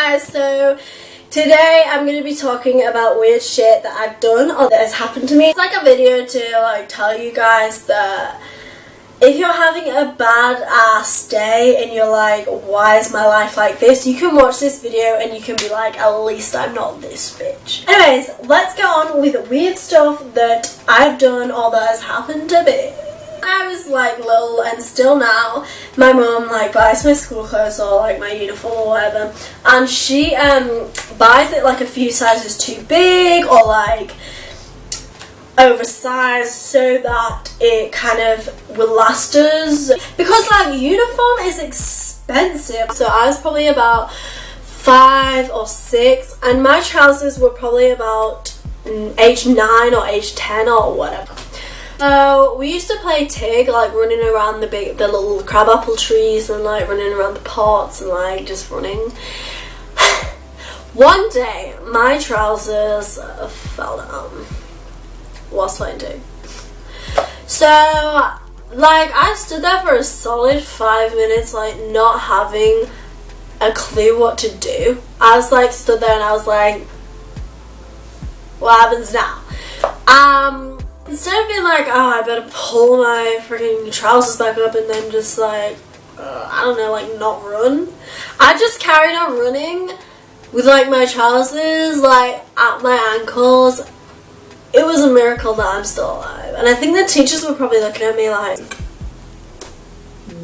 guys, so today I'm going to be talking about weird shit that I've done or that has happened to me. It's like a video to tell you guys that if you're having a bad ass day and you're like, why is my life like this, you can watch this video and you can be like, at least I'm not this bitch. Anyways, let's go on with weird stuff that I've done or that has happened to me. I was like little and still now, my mum like buys my school clothes or like my uniform or whatever, and she buys it like a few sizes too big or like oversized so that it kind of will last us, because like uniform is expensive. So I was probably about 5 or 6 and my trousers were probably about age 9 or age 10 or whatever. So we used to play tig, like running around the little crabapple trees and like running around the pots and like just running. One day my trousers fell down whilst playing tig. So like I stood there for a solid 5 minutes like not having a clue what to do. I was like stood there and I was like, what happens now? Instead of being like, oh, I better pull my freaking trousers back up and then just like, I don't know, like not run, I just carried on running with like my trousers like at my ankles. It was a miracle that I'm still alive. And I think the teachers were probably looking at me like,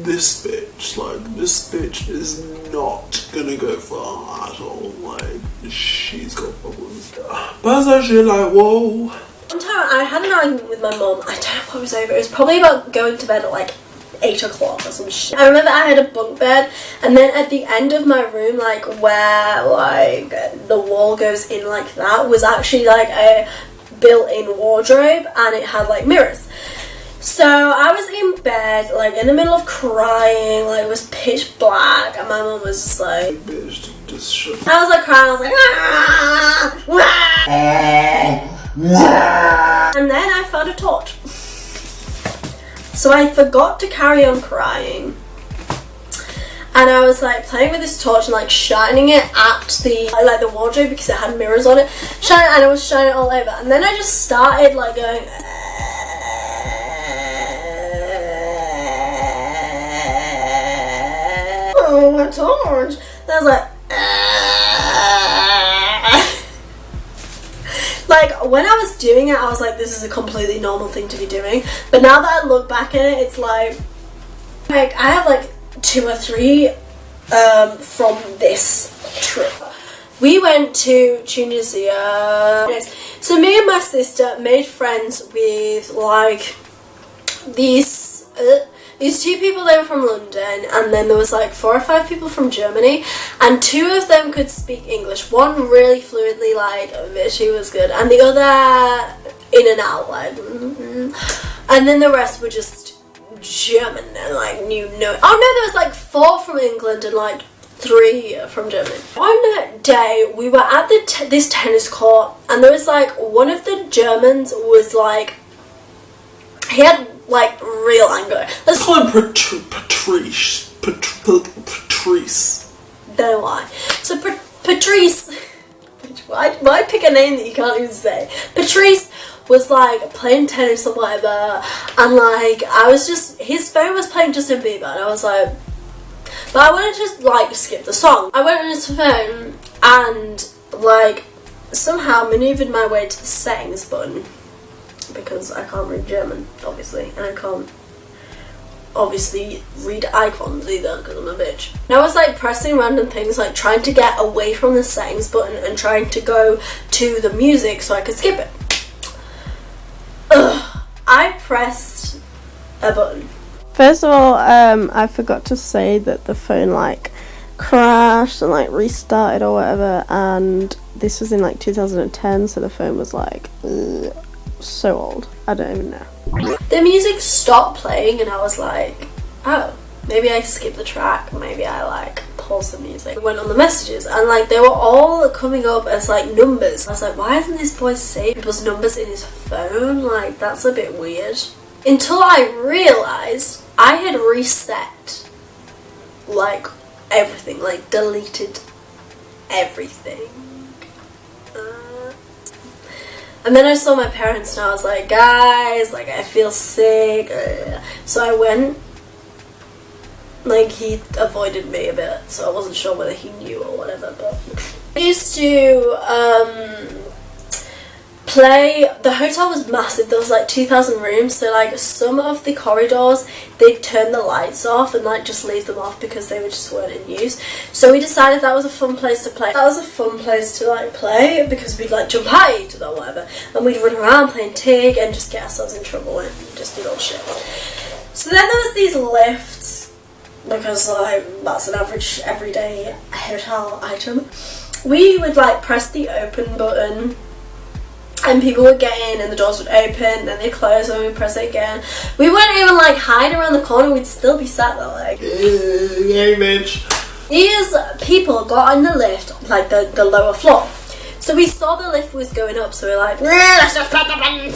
this bitch is not gonna go far at all, like she's got problems. But I was actually like, whoa. One time I had an argument with my mum. I don't know what it was over. It was probably about going to bed at like 8 o'clock or some shit. I remember I had a bunk bed, and then at the end of my room, like where like the wall goes in like that, was actually like a built-in wardrobe, and it had like mirrors. So I was in bed like in the middle of crying, like it was pitch black, and my mum was just like, bitch, just shut I was like crying. I was like, ah, ah. And then I found a torch. So I forgot to carry on crying. And I was like playing with this torch and like shining it at the wardrobe because it had mirrors on it. And I was shining it all over. And then I just started like going, oh, my torch. And I was like, like when I was doing it, I was like, this is a completely normal thing to be doing. But now that I look back at it, it's like I have like 2 or 3 from this trip. We went to Tunisia. So me and my sister made friends with like these 2 people. They were from London, and then there was like 4 or 5 people from Germany, and 2 of them could speak English. One really fluently, like she was good, and the other in and out, like and then the rest were just German and like knew no. Oh no, there was like 4 from England and like 3 from Germany. One day we were at this tennis court, and there was like one of the Germans was like, he had like real anger. Let's call him Patrice. Don't know why. So Patrice, why pick a name that you can't even say? Patrice was like playing tennis or whatever, and like I was just, his phone was playing Justin Bieber, and I was like, but I wanted to like skip the song. I went on his phone and like somehow maneuvered my way to the settings button, because I can't read German, obviously, and I can't obviously read icons either because I'm a bitch. And I was like pressing random things, like trying to get away from the settings button and trying to go to the music so I could skip it. Ugh, I pressed a button. First of all, I forgot to say that the phone like crashed and like restarted or whatever, and this was in like 2010, so the phone was like so old. I don't even know. The music stopped playing and I was like, oh, maybe I skipped the track, maybe I like paused the music. I went on the messages and like they were all coming up as like numbers. I was like, why hasn't this boy saved people's numbers in his phone? Like that's a bit weird. Until I realised I had reset like everything, like deleted everything. And then I saw my parents and I was like, guys, like I feel sick. So I went. Like he avoided me a bit, so I wasn't sure whether he knew or whatever, but I used to play. The hotel was massive. There was like 2,000 rooms, so like some of the corridors they'd turn the lights off and like just leave them off because they just weren't in use. So we decided that was a fun place to play. That was a fun place to like play because we'd like jump height or whatever, and we'd run around playing tig and just get ourselves in trouble and just do little shit. So then there was these lifts, because like that's an average everyday hotel item. We would like press the open button and people would get in and the doors would open, then they close and we'd press it again. We wouldn't even like hide around the corner, we'd still be sat there like, hey Mitch. These people got on the lift, like the lower floor. So we saw the lift was going up, so we're like, let's just press the button.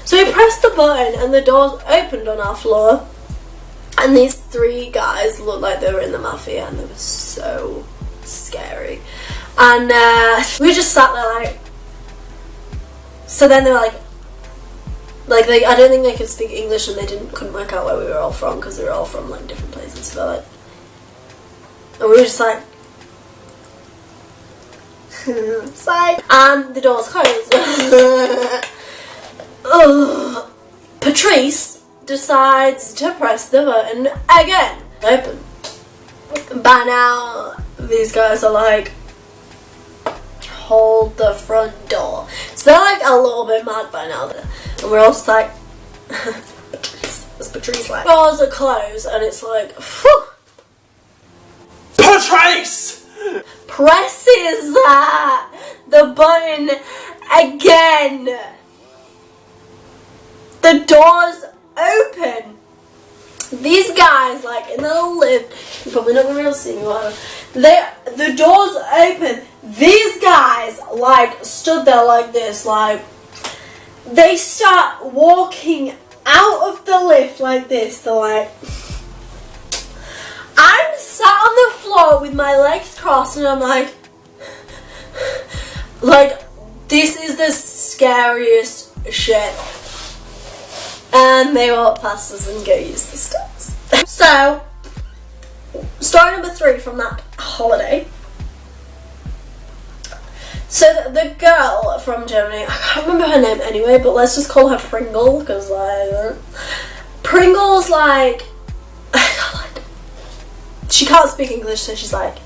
So we pressed the button and the doors opened on our floor. And these 3 guys looked like they were in the mafia and they were so scary. And we just sat there like... So then they were like they, I don't think they could speak English and they couldn't work out where we were all from because they were all from like different places. So they're like... And we were just like... Side. And the doors closed. Ugh. Patrice decides to press the button again. Open. By now, these guys are like, hold the front door. So they're like a little bit mad by now. And we're all just like, Patrice like, doors are closed and it's like, phew. Patrice! Presses the button again. The doors open. These guys, like in the little lift, you're probably not gonna be able to see me, whatever. The doors open. These guys like stood there like this, like they start walking out of the lift like this. They're like, I'm sat on the floor with my legs crossed and I'm like this is the scariest shit. And they walk past us and go use the steps. So, story number 3 from that holiday. So the girl from Germany, I can't remember her name anyway, but let's just call her Pringle, because like, Pringle's like, she can't speak English, so she's like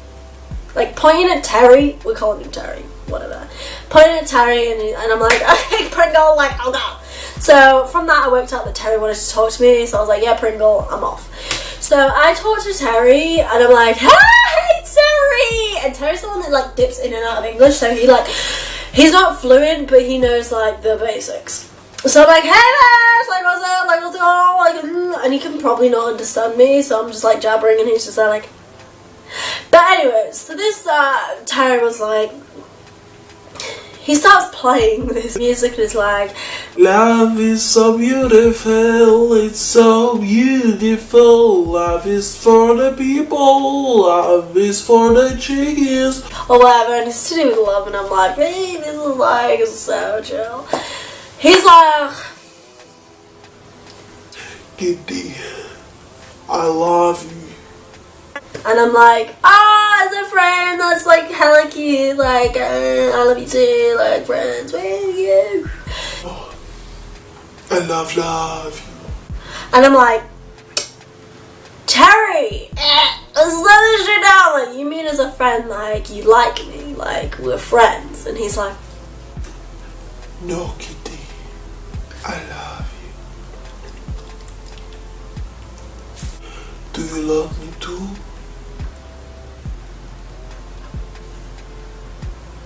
pointing at Terry, we're calling him Terry, whatever. Pointing at Terry and I'm like, hey Pringle, like, oh no. So from that I worked out that Terry wanted to talk to me, so I was like, yeah Pringle, I'm off. So I talked to Terry and I'm like, hey Terry! And Terry's the one that like dips in and out of English, so he's not fluent, but he knows like the basics. So I'm like, hey Mash, like what's up, like what's going on, like, and he can probably not understand me, so I'm just like jabbering and he's just there like. But anyways, so this Terry was like, he starts playing this music and is like, love is so beautiful, it's so beautiful. Love is for the people, love is for the chickens, or whatever, and it's to do with love, and I'm like, hey, this is like so chill. He's like, Kitty, I love you. And I'm like, as a friend, that's like hella cute, like, I love you too, like, friends with you. Oh, I love you. And I'm like, Terry, slow this shit down, like, you mean as a friend, like, you like me, like, we're friends. And he's like, no, Kitty, I love you. Do you love me too?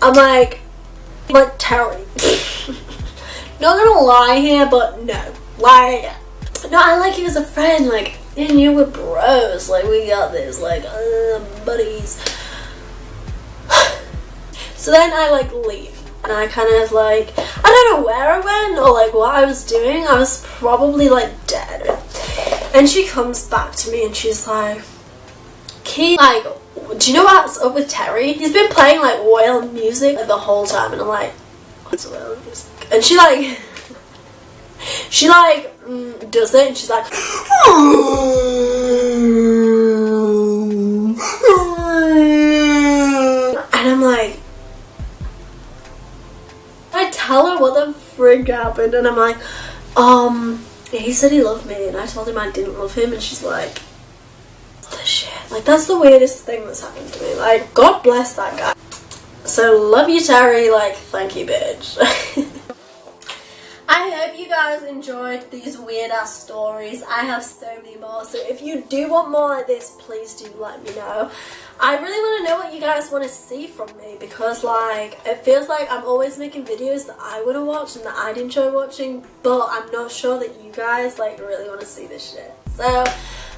I'm like Terry. Not gonna lie here, but no. Like, no, I like you as a friend, like, me and you were bros, like, we got this, like, buddies. So then I, like, leave, and I kind of, like, I don't know where I went, or, like, what I was doing. I was probably, like, dead. And she comes back to me, and she's like, Key, like, do you know what's up with Terry? He's been playing like whale music like, the whole time, and I'm like, what's whale music? And she like does it, and she's like, and I'm like, I tell her what the frig happened, and I'm like, he said he loved me, and I told him I didn't love him, and she's like, what the shit? Like, that's the weirdest thing that's happened to me. Like, God bless that guy. So, love you, Terry. Like, thank you, bitch. I hope you guys enjoyed these weird ass stories. I have so many more, so if you do want more like this, please do let me know. I really want to know what you guys want to see from me, because like it feels like I'm always making videos that I want to watch and that I'd enjoy watching, but I'm not sure that you guys like really want to see this shit. So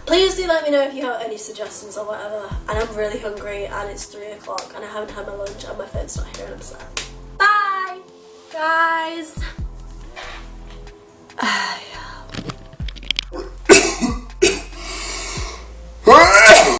please do let me know if you have any suggestions or whatever. And I'm really hungry and it's 3 o'clock and I haven't had my lunch and my phone's not here and I'm sad. Bye guys.